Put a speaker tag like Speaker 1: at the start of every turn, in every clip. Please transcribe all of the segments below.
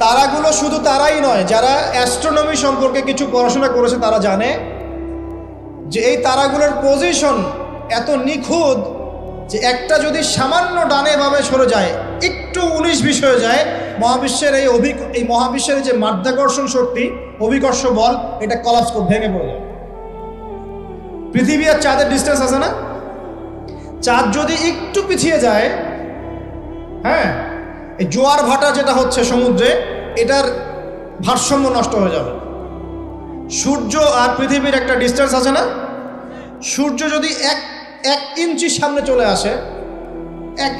Speaker 1: তারাগুলো শুধু তারাই নয়, যারা অ্যাস্ট্রোনমি সম্পর্কে কিছু পড়াশোনা করেছে তারা জানে যে এই তারাগুলোর পজিশন এত নিখুঁত যে একটা যদি সামান্য ডানে ভাবে সরে যায়, একটু 19-20 হয়ে যায়, মহাবিশ্বের এই মহাবিশ্বের যে মাধ্যাকর্ষণ শক্তি, অভিকর্ষ বল, এটা কলাপস করে ভেঙে পড়ে যায়। পৃথিবী আর চাঁদের ডিস্টেন্স আছে না? চাঁদ যদি একটু পিছিয়ে যায়, হ্যাঁ, এই জোয়ার ভাটা যেটা হচ্ছে সমুদ্রে, এটার ভারসাম্য নষ্ট হয়ে যাবে। সূর্য আর পৃথিবীর একটা ডিস্টেন্স আছে না? সূর্য যদি এক ইঞ্চি সামনে চলে আসে,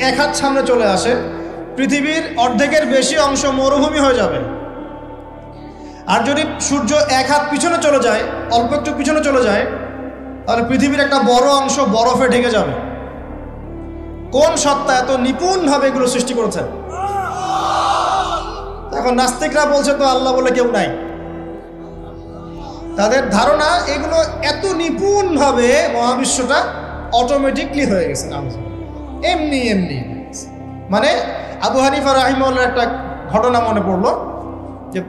Speaker 1: এক হাত সামনে চলে আসে, পৃথিবীর অর্ধেকের বেশি অংশ মরুভূমি হয়ে যাবে। আর যদি সূর্য এক হাত পিছনে চলে যায়, অল্প একটু পিছনে চলে যায়, তাহলে পৃথিবীর একটা বড় অংশ বরফে ঢেকে যাবে। কোন সত্তা এত নিপুণভাবে এগুলো সৃষ্টি করেছেন? এখন নাস্তিকরা বলছে তো আল্লাহ বলে কেউ নাই। তাদের ধারণা এগুলো এত নিপুণভাবে মহাবিশ্বটা অটোমেটিকলি হয়ে গেছে, এমনি এমনি। মানে আবু হানিফা রাহিমাহুল্লাহ একটা ঘটনা মনে পড়লো যে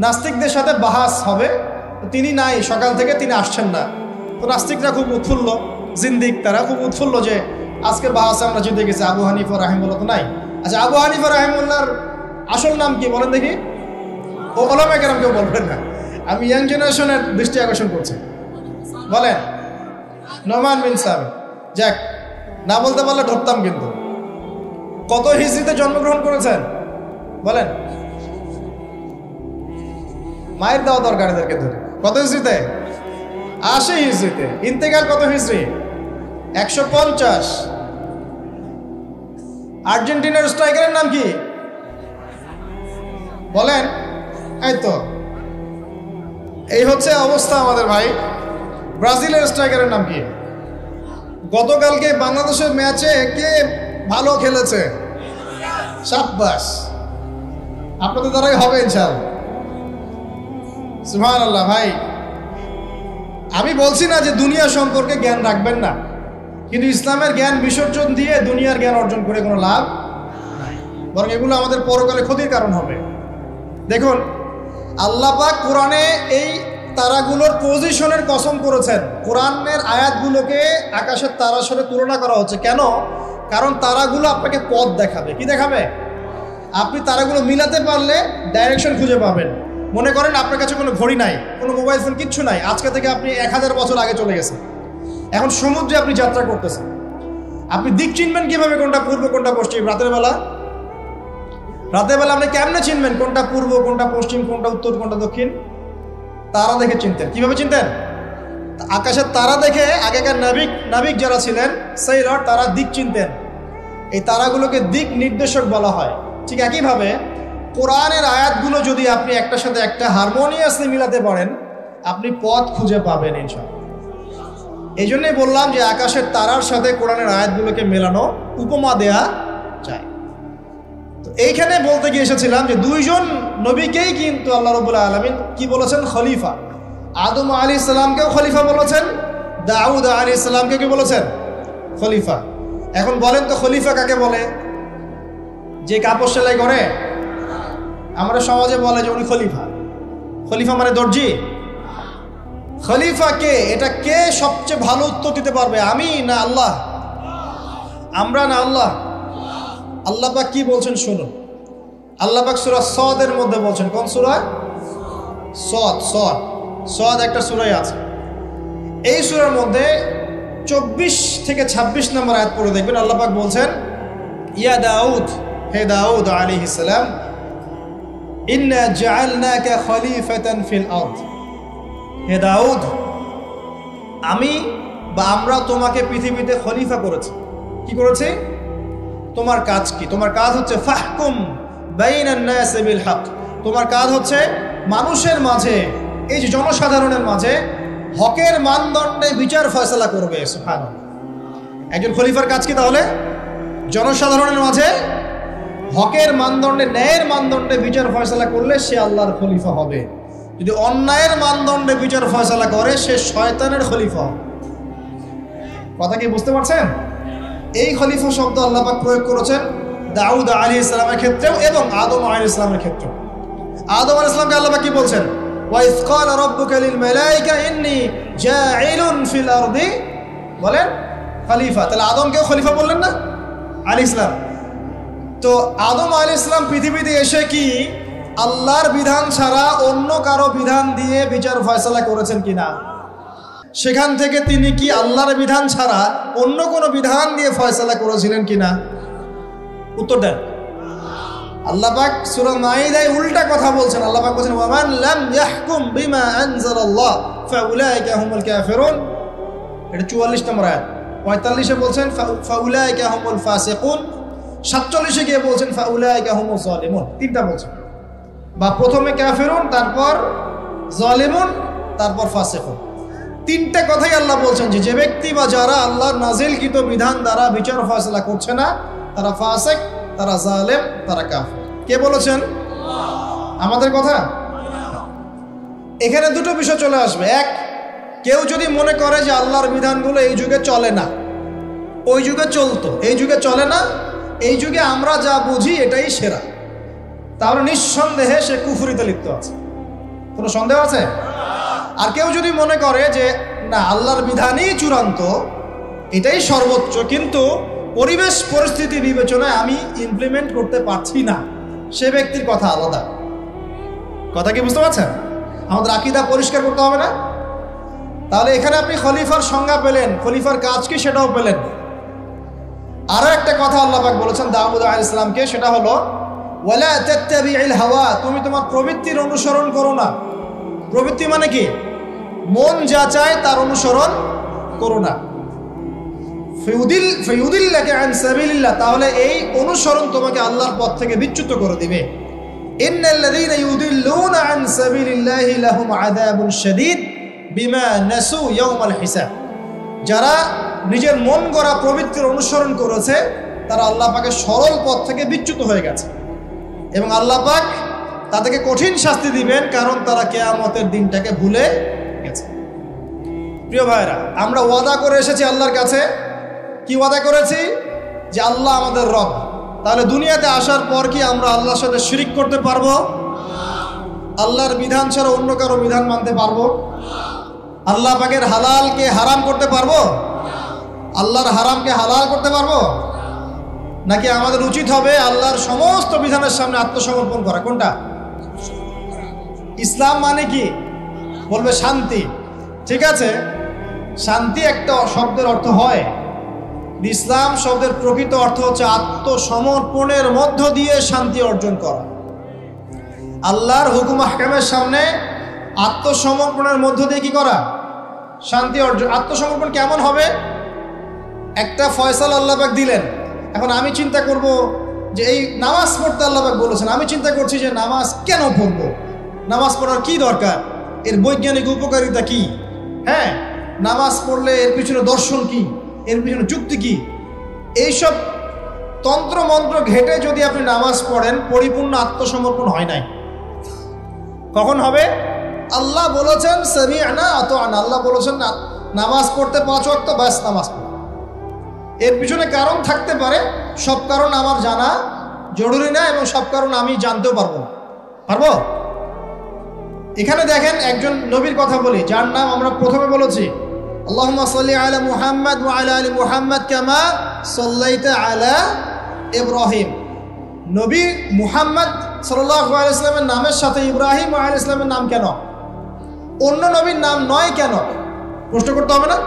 Speaker 1: নাস্তিকদের সাথে বাহাস হবে, তিনি নাই, সকাল থেকে তিনি আসছেন না। তো নাস্তিকরা খুব উৎফুল্ল, জিন্দিক তারা খুব উৎফুল্ল যে আজকে বাহাসে আমরা জিতে গেছি, আবু হানিফা রাহিমাহুল্লাহ তো নাই। আচ্ছা, আবু হানিফা রাহিমাহুল্লাহর আসল নাম কি বলেন দেখি? ও ওলামায়ে কেরাম কেউ বলবেন না, আমি ইয়াং জেনারেশনের দৃষ্টি আকর্ষণ করছি। বলেন। নোমান বিন সাবিত। যাক, না বলতে পারলে ধরতাম কিন্তু। কত হিজরিতে জন্মগ্রহণ করেছেন বলেন? মায়ের দেওয়া দরকার এদেরকে ধরে। কত হিজরিতে? 80 হিজরিতে। ইন্তেকাল কত হিজরি? 150। আর্জেন্টিনার স্ট্রাইকারের নাম কি বলেন? এই তো, এই হচ্ছে অবস্থা আমাদের ভাই। ব্রাজিলের স্ট্রাইকারের নাম কি? গতকালকে বাংলাদেশের ম্যাচে কে ভালো খেলেছে? শাবাশ, আপনাদের দ্বারাই হবে ইনশাআল্লাহ। সুবহানাল্লাহ। ভাই, আমি বলছি না যে দুনিয়া সম্পর্কে জ্ঞান রাখবেন না, কিন্তু ইসলামের জ্ঞান বিসর্জন দিয়ে দুনিয়ার জ্ঞান অর্জন করে কোনো লাভ নাই, বরং এগুলো আমাদের পরকালে ক্ষতির কারণ হবে। দেখুন, আল্লাহ পাক কোরআনে এই তারাগুলোর পজিশনের কসম করেছেন। কোরআনের আয়াতগুলোকে আকাশের তারার সাথে তুলনা করা হচ্ছে কেন? কারণ তারাগুলো আপনাকে পথ দেখাবে। কি দেখাবে? আপনি তারাগুলো মিলাতে পারলে ডাইরেকশন খুঁজে পাবেন। মনে করেন আপনার কাছে কোনো ঘড়ি নাই, কোনো মোবাইল ফোন, কিচ্ছু নাই, আজকে থেকে আপনি 1000 বছর আগে চলে গেছেন। এখন সমুদ্রে আপনি যাত্রা করতেছেন, আপনি দিক চিনবেন কিভাবে? কোনটা পূর্ব, কোনটা পশ্চিম? রাতের বেলা আপনি কেমনে চিনবেন কোনটা পূর্ব, কোনটা পশ্চিম, কোনটা উত্তর, কোনটা দক্ষিণ? তারা দেখে চিনতেন। কিভাবে চিনতেন? আকাশের তারা দেখে আগেকার নাবিক যারা ছিলেন, সেইলর, তারা দিক চিনতেন। এই তারাগুলোকে দিক নির্দেশক বলা হয়। ঠিক একইভাবে কোরআনের আয়াতগুলো যদি আপনি একটার সাথে একটা হারমোনিয়াসলি মিলাতে পারেন, আপনি পথ খুঁজে পাবেন ইনশাআল্লাহ। এই জন্যই বললাম যে আকাশের তারার সাথে কোরআনের আয়াতগুলোকে মেলানো, উপমা দেয়া যায়। তো এইখানে বলতে গিয়ে এসেছিলাম যে দুইজন নবীকেই কিন্তু আল্লাহ রাব্বুল আলামিন কি বলেছেন? খলিফা। আদম আলাইহিস সালামকেও খলিফা বলেছেন, দাউদ আলাইহিস সালামকে কি বলেছেন? খলিফা। এখন বলেন তো, খলিফা কাকে বলে? যে কাপড় সেলাই করে? আমরা সমাজে বলে যে উনি খলিফা। খলিফা মানে দর্জি? খলিফা কে? এটা কে সবচেয়ে ভালো উত্তর দিতে পারবে? আমি না আল্লাহ? আমরা না আল্লাহ? আল্লাহ পাক কি বলছেন শুনুন। আল্লাহ পাক সূরা সদের মধ্যে বলছেন। কোন সূরা? সদ একটা সূরাই আছে। এই সূরার মধ্যে 24 থেকে 26 নম্বর আয়াত পড়ে দেখবেন। আল্লাহ পাক বলছেন, ইয়া দাউদ, হে দাউদ আলাইহিস সালাম, ইন্না জাআলনাকা খলিফাতান ফিল আরদ। হে দাউদ, আমি বা আমরা তোমাকে পৃথিবীতে খলিফা করেছি। কি করেছি? তোমার কাজ কি? তোমার কাজ হচ্ছে ফাহকুম বাইনান নাস বিল হক। তোমার কাজ হচ্ছে মানুষের মাঝে, এই যে জনসাধারণের মাঝে হকের মানদণ্ডে বিচার ফয়সালা করবে। সুবহানাল্লাহ। একজন খলিফার কাজ কি তাহলে? জনসাধারণের মাঝে হকের মানদণ্ডে, ন্যায়ের মানদণ্ডে বিচার ফয়সালা করলে সে আল্লাহর খলিফা হবে। যদি অন্যায়ের মানদণ্ডে বিচার ফয়সালা করে, সে শয়তানের খলিফা। কথা কি বুঝতে পারছেন? এই খলিফা শব্দ আল্লাহ পাক প্রয়োগ করেছেন দাউদ আলাইহিস সালামের ক্ষেত্রেও এবং আদম আলাইহিস সালামের ক্ষেত্রেও। আদম আলাইহিস সালামকে আল্লাহ পাক কি বলছেন? ওয়া ইয ক্বালা রাব্বুকা লিল মালাইকা ইন্নী জাঈলুন ফিল আরদি, বলেন খলিফা। তাহলে আদমকেও খলিফা বললেন না আলাইহিস সালাম? তো আদম আলাইহিস সালাম পৃথিবীতে এসে কি আল্লাহর বিধান ছাড়া অন্য কারো বিধান দিয়ে বিচার ফয়সালা করেছেন কিনা? সেখান থেকে তিনি কি আল্লাহর বিধান ছাড়া অন্য কোনো বিধান দিয়ে ফয়সালা করেছিলেন কিনা? উত্তর দেন। আল্লাহ পাক সূরা মাইদায় উল্টা কথা বলছেন। আল্লাহ পাক বলছেন ওয়ামান লাম ইয়াহকুম বিমা আনজালাল্লাহ ফাউলাইকা হুমুল কাফিরুন। এটা 44 নম্বর আয়াত। 45-এ বলছেন ফাউলাইকা হুমুল ফাসিকুন। 47-এ গিয়ে বলছেন ফাউলাইকা হুমুজ জালিমুন। তিনটা বলছেন, বা প্রথমে কাফিরুন, তারপর জালিমুন, তারপর ফাসিকুন। তিনটা কথাই আল্লাহ বলছেন যে ব্যক্তি বা যারা আল্লাহর নাজিলকৃত বিধান দ্বারা বিচার ফয়সালা করছে না, তারা ফাসিক, তারা জালেম, তারা কাফির। কে বলেছেন? আমাদের কথা। এখানে দুটো বিষয় চলে আসবে। এক, কেউ যদি মনে করে যে আল্লাহর বিধানগুলো এই যুগে চলে না, ওই যুগে চলতো, এই যুগে চলে না, এই যুগে আমরা যা বুঝি এটাই সেরা, তাহলে নিঃসন্দেহে সে কুফরিতে লিপ্ত আছে। কোনো সন্দেহ আছে? আর কেউ যদি মনে করে যে না, আল্লাহর বিধানই চূড়ান্ত, এটাই সর্বোচ্চ, কিন্তু পরিবেশ পরিস্থিতি বিবেচনায় আমি ইমপ্লিমেন্ট করতে পারছি না, সে ব্যক্তির কথা আলাদা। কথা কি বুঝতে পারছেন? আমাদের আকীদা পরিষ্কার করতে হবে না? তাহলে এখানে আপনি খলিফার সংজ্ঞা পেলেন, খলিফার কাজ কি সেটাও পেলেন। আরো একটা কথা আল্লাহ পাক বলেছেন দাউদ আলাইহিস সালামকে, সেটা হলো ওয়ালা তাত্তাবিউল হাওয়া, তুমি তোমার প্রবৃত্তির অনুসরণ করো না। প্রবৃত্তি মানে কি? মন যা চায় তার অনুসরণ করো না। ফায়ুদিল্লাকা আন সাবিলিল্লাহ, তাহলে এই অনুসরণ তোমাকে আল্লাহর পথ থেকে বিচ্যুত করে দিবে। ইন্নাল্লাযীনা ইউদিল্লুনা আন সাবিলিল্লাহি লাহুম আযাবুন শাদীদ বিমা নাসু ইয়াউমাল হিসাব। যারা নিজের মন গড়া প্রবৃত্তির অনুসরণ করেছে তারা আল্লাহ পাকের সরল পথ থেকে বিচ্যুত হয়ে গেছে, এবং আল্লাহ পাক তাদেরকে কঠিন শাস্তি দিবেন, কারণ তারা কিয়ামতের দিনটাকে ভুলে গেছে। প্রিয় ভাইরা, আমরা ওয়াদা করে এসেছি আল্লাহর কাছে। কি ওয়াদা করেছি? যে আল্লাহ আমাদের রব। তাহলে দুনিয়াতে আসার পর কি আমরা আল্লাহর সাথে শিরিক করতে পারবো? আল্লাহর বিধান ছাড়া অন্য কারো বিধান মানতে পারবো? আল্লাহ পাকের হালালকে হারাম করতে পারবো? আল্লাহর হারামকে হালাল করতে পারবো? নাকি আমাদের উচিত হবে আল্লাহর সমস্ত বিধানের সামনে আত্মসমর্পণ করা? কোনটা? ইসলাম মানে কি? বলবে শান্তি। ঠিক আছে, শান্তি একটা শব্দের অর্থ হয়, ইসলাম শব্দের প্রকৃত অর্থ হচ্ছে আত্মসমর্পণের মধ্য দিয়ে শান্তি অর্জন করা। আল্লাহর হুকুম আহকামের সামনে আত্মসমর্পণের মধ্য দিয়ে কি করা? শান্তি অর্জন। আত্মসমর্পণ কেমন হবে? একটা ফয়সালা আল্লাহ পাক দিলেন, এখন আমি চিন্তা করব যে এই নামাজ পড়তে আল্লাহ পাক বলেছেন, আমি চিন্তা করছি যে নামাজ কেন পড়বো, নামাজ পড়ার কি দরকার, এর বৈজ্ঞানিক উপকারিতা কি, হ্যাঁ, নামাজ পড়লে এর পিছনে দর্শন কি, এর পিছনে যুক্তি কি, এইসব তন্ত্র মন্ত্র ঘেটে যদি আপনি নামাজ পড়েন, পরিপূর্ণ আত্মসমর্পণ হয় নাই। কখন হবে? আল্লাহ বলেছেন সামি'না আতা'না, আল্লাহ বলেছেন নামাজ পড়তে 5 ওয়াক্ত, ব্যাস নামাজ পড়ো। এর পিছনে কারণ থাকতে পারে, সব কারণ আমার জানা জরুরি না, এবং সব কারণ আমি জানতেও পারবো না। পারবো? এখানে দেখেন একজন নবীর কথা বলি, যার নাম আমরা প্রথমে বলেছি আল্লাহুম্মা সাল্লি আলা মুহাম্মাদ ওয়া আলা আলি মুহাম্মাদ কামা সাল্লাইতা আলা ইব্রাহিম। নবী মুহাম্মদ সাল্লাল্লাহু আলাইহি ওয়াসাল্লামের নামের সাথে ইব্রাহিম আলাইহিস সালামের নাম কেন, অন্য নবীর নাম নয় কেন? প্রশ্ন করতে হবে না?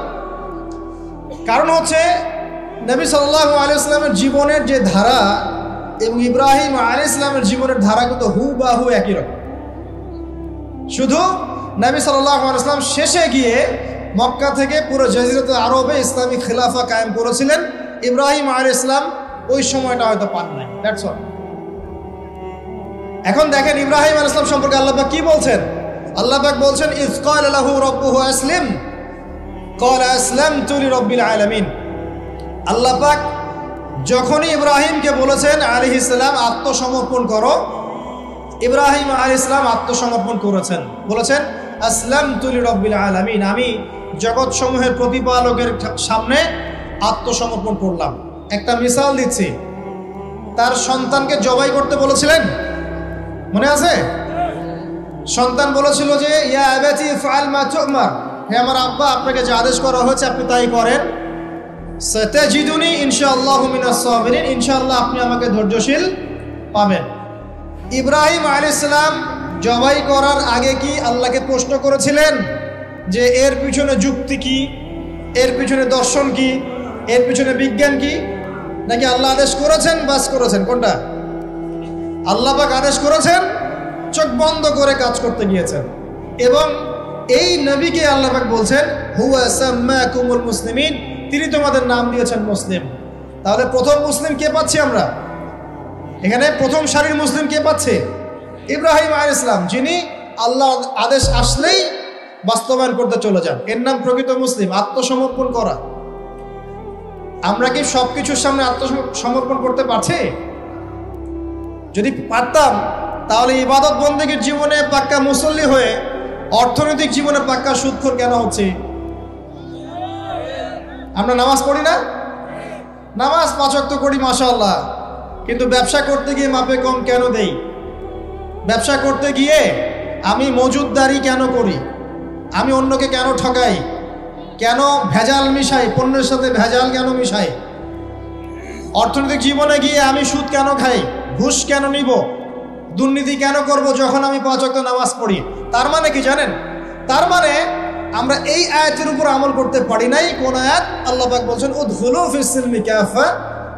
Speaker 1: কারণ হচ্ছে নবী সাল্লাল্লাহু আলাইহি ওয়াসাল্লামের জীবনের যে ধারা এবং ইব্রাহিম আলাইহিস সালামের জীবনের ধারা কিন্তু হুবহু একই রকম। শুধু নবী সাল্লাল্লাহু আলাইহি ওয়াসাল্লাম শেষে গিয়ে মক্কা থেকে পুরো জাজিরাতুল আরবে ইসলামী খিলাফা কায়েম করেছিলেন। ইব্রাহিম আলাইহিস সালাম ওই সময়টা হয়তো পান নাই। That's all. এখন দেখেন ইব্রাহিম আলাইহিস সালাম সম্পর্কে আল্লাহ পাক কি বলছেন? আল্লাহ পাক বলছেন ইয ক্বালা লাহু রাব্বুহু আসলিম ক্বালা আসলামতু লিরাব্বিল আলামিন। আল্লাহ পাক যখনই ইব্রাহিমকে বলেছেন আলাইহিস সালাম আত্মসমর্পণ করো, ইব্রাহিম আলাইহিস সালাম আত্মসমর্পণ করেছেন, বলেছেন আসলামতু লিরাব্বিল আলামিন, আমি জগৎ সমূহের প্রতিপালকের সামনে আত্মসমর্পণ করলাম। একটা মিসাল দিচ্ছি, তার সন্তানকে জবাই করতে বলেছিলেন, মনে আছে? সন্তান বলেছিল যে ইয়া আবাতি ফাআল মা তু'মার, হে আমার আব্বা আপনাকে যে আদেশ করা হয়েছে আপনি তাই করেন। সাতাজিদুনি ইনশাআল্লাহু মিনাস সাবিরিন, ইনশাআল্লাহ আপনি আমাকে ধৈর্যশীল পাবেন। ইব্রাহিম আলাইহিস সালাম জবাই করার আগে কি আল্লাহকে প্রশ্ন করেছিলেন যে এর পিছনে যুক্তি কি, এর পিছনে দর্শন কি, এর পিছনে বিজ্ঞান কি? নাকি আল্লাহ আদেশ করেছেন বাস করেছেন? কোনটা? আল্লাহ পাক আদেশ করেছেন, চোখ বন্ধ করে কাজ করতে গিয়েছেন। এবং এই নবীকে আল্লাহ পাক বলছেন হুয়া সাম্মাকুমুল মুসলিমিন, তিনি তোমাদের নাম দিয়েছেন মুসলিম। তাহলে প্রথম মুসলিম কে পাচ্ছি আমরা এখানে? প্রথম সারির মুসলিম কে পাচ্ছে? ইব্রাহিম আলাইহিস সালাম, যিনি আল্লাহর আদেশ আসলেই বাস্তবায়ন করতে চলে যান। এর নাম প্রকৃত মুসলিম, আত্মসমর্পণ করা। আমরা কি সবকিছুর সামনে আত্মসমর্পণ করতে পারছি? যদি পারতাম তাহলে ইবাদত বন্দেগীর জীবনে পাক্কা মুসল্লি হয়ে অর্থনৈতিক জীবনে পাক্কা সুদখোর কেন হচ্ছে? আমরা নামাজ পড়ি না? নামাজ 5 ওয়াক্ত করি মাশাআল্লাহ, কিন্তু ব্যবসা করতে গিয়ে মাপে কম কেন দেই? ব্যবসা করতে গিয়ে আমি মজুদদারি কেন করি? আমি অন্যকে কেন ঠকাই? কেন ভেজাল মিশাই? পণ্যের সাথে ভেজাল কেন মিশাই? অর্থনৈতিক জীবনে গিয়ে আমি সুদ কেন খাই? ঘুষ কেন নিব? দুর্নীতি কেন করব যখন আমি 5 ওয়াক্ত নামাজ পড়ি? তার মানে কি জানেন? তার মানে আমরা এই আয়াতের উপর আমল করতে পারি নাই। কোন আয়াত? আল্লাহ পাক বলছেন উদখুলু ফিস সিলমি কাফা,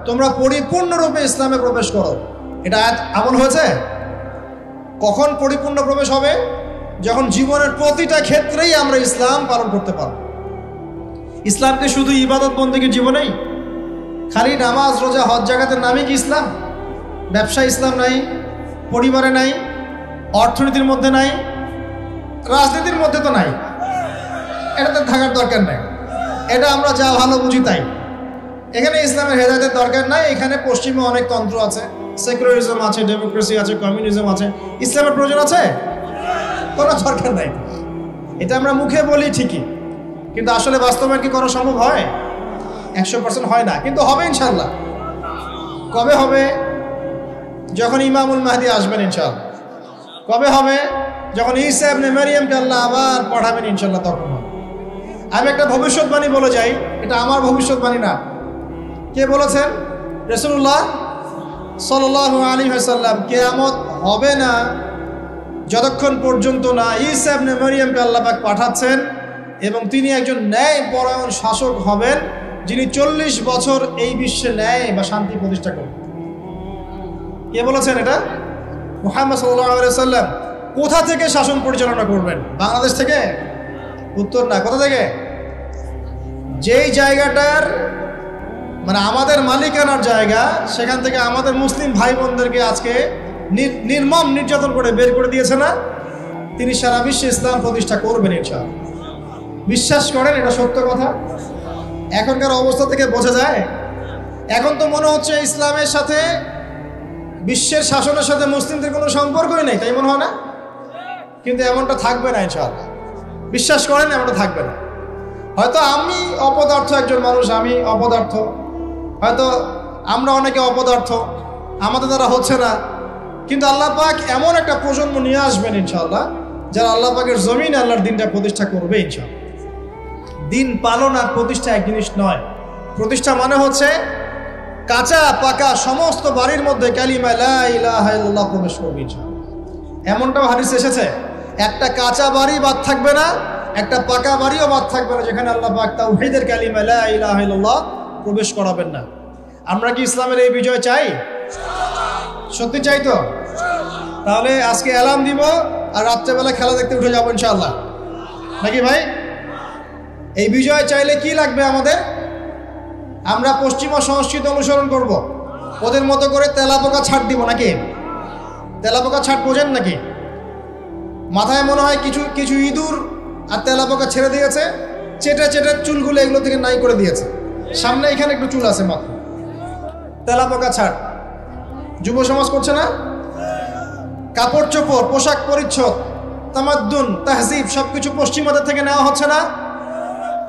Speaker 1: তোমরা পরিপূর্ণরূপে ইসলামে প্রবেশ করো। এটা আয়াত আমল হয়েছে? কখন পরিপূর্ণ প্রবেশ হবে? যখন জীবনের প্রতিটা ক্ষেত্রেই আমরা ইসলাম পালন করতে পারব। ইসলামকে শুধু ইবাদত বন্দেগীর জীবনেই, খালি নামাজ রোজা হজ জাকাতের নামই কি ইসলাম? ব্যবসা ইসলাম নাই, পরিবারে নাই, অর্থনীতির মধ্যে নাই, রাজনীতির মধ্যে তো নাই। এটাতে থাকার দরকার নাই। এটা আমরা যা ভালো বুঝি তাই। এখানে ইসলামের হেদায়েতের দরকার নাই। এখানে পশ্চিমে অনেক তন্ত্র আছে, সেকুলারিজম আছে, ডেমোক্রেসি আছে, কমিউনিজম আছে। ইসলামের প্রয়োজন আছে? কোনো দরকার নাই। এটা আমরা মুখে বলি ঠিকই, কিন্তু আসলে বাস্তবায়ন কি করা সম্ভব হয়? 100% হয় না, কিন্তু হবে ইনশাল্লাহ। কবে হবে? যখন ইমামুল মাহদি আসবেন ইনশাআল্লাহ। কবে হবে? যখন ঈসা ইবনে মারইয়ামকে আল্লাহ আবার পাঠাবেন ইনশাআল্লাহ, তখন হবে। আমি একটা ভবিষ্যৎবাণী বলে যাই, এটা আমার ভবিষ্যৎবাণী না। কে বলেছেন? রাসূলুল্লাহ সাল্লাল্লাহু আলাইহি ওয়াসাল্লাম। কিয়ামত হবে না যতক্ষণ পর্যন্ত না ঈসা ইবনে মারইয়ামকে আল্লাহ পাক পাঠাচ্ছেন এবং তিনি একজন ন্যায়পরায়ণ শাসক হবেন, যিনি 40 বছর এই বিশ্বে ন্যায় বা শান্তি প্রতিষ্ঠা করবেন। কে বলেছেন এটা? মুহাম্মদ সাল্লাল্লাহু আলাইহি ওয়াসাল্লাম। কোথা থেকে শাসন পরিচালনা করবেন? বাংলাদেশ থেকে? উত্তর না। কোথা থেকে? যেই জায়গাটার মানে আমাদের মালিকানার জায়গা, সেখান থেকে আমাদের মুসলিম ভাই বোনদেরকে আজকে নির্মম নির্যাতন করে বের করে দিয়েছে না, তিনি সারা বিশ্বে ইসলাম প্রতিষ্ঠা করবেন ইনশাআল্লাহ। বিশ্বাস করেন? এটা সত্য কথা। এখনকার অবস্থা থেকে বোঝা যায়। এখন তো মনে হচ্ছে ইসলামের সাথে বিশ্বের শাসনের সাথে মুসলিমদের কোনো সম্পর্কই নেই, তাই মনে হয় না? কিন্তু এমনটা থাকবে না ইনশাআল্লাহ। বিশ্বাস করেন, এমনটা থাকবে না। হয়তো আমি অপদার্থ একজন মানুষ, আমি অপদার্থ, হয়তো আমরা অনেকে অপদার্থ, আমাদের দ্বারা হচ্ছে না, কিন্তু আল্লাহ পাক এমন একটা প্রজন্ম নিয়ে আসবেন ইনশাআল্লাহ, যারা আল্লাহ পাকের জমিনে আল্লাহর দিনটা প্রতিষ্ঠা করবে ইনশাআল্লাহ। দিন পালন আর প্রতিষ্ঠা এক জিনিস নয়। প্রতিষ্ঠা মানে হচ্ছে কাঁচা পাকা সমস্ত বাড়ির মধ্যে কালিমা লা ইলাহা ইল্লাল্লাহ প্রবেশ করবে ইনশাআল্লাহ। এমনটাও হাদিস এসেছে, একটা কাঁচা বাড়ি বাদ থাকবে না, একটা পাকা বাড়িও বাদ থাকবে না যেখানে আল্লাহ পাক তাওহীদের কালিমা লা ইলাহা ইল্লাল্লাহ প্রবেশ করাবেন না। আমরা কি ইসলামের এই বিজয় চাই? সত্যি চাই তো? তাহলে আজকে অ্যালার্ম দিব আর রাত্রেবেলা খেলা দেখতে উঠে যাবো ইনশাআল্লাহ, নাকি ভাই? এই বিজয় চাইলে কি লাগবে আমাদের? আমরা পশ্চিমা সংস্কৃতি অনুসরণ করব, ওদের মতো করে তেলাপোকা ছাড় দিব নাকি? তেলাপোকা ছাড় বোঝেন নাকি? মাথায় মনে হয় কিছু কিছু ইঁদুর আর তেলাপোকা ছেড়ে দিয়েছে, চেটে চেটে চুলগুলো এগুলো থেকে নাই করে দিয়েছে, সামনে এখানে একটু চুল আছে মাত্র। তেলাপোকা ছাড় যুব সমাজ করছে না? কাপড় চোপড়, পোশাক পরিচ্ছদ, তামাদ্দুন, তাহজিব সবকিছু পশ্চিমাদের থেকে নেওয়া হচ্ছে না?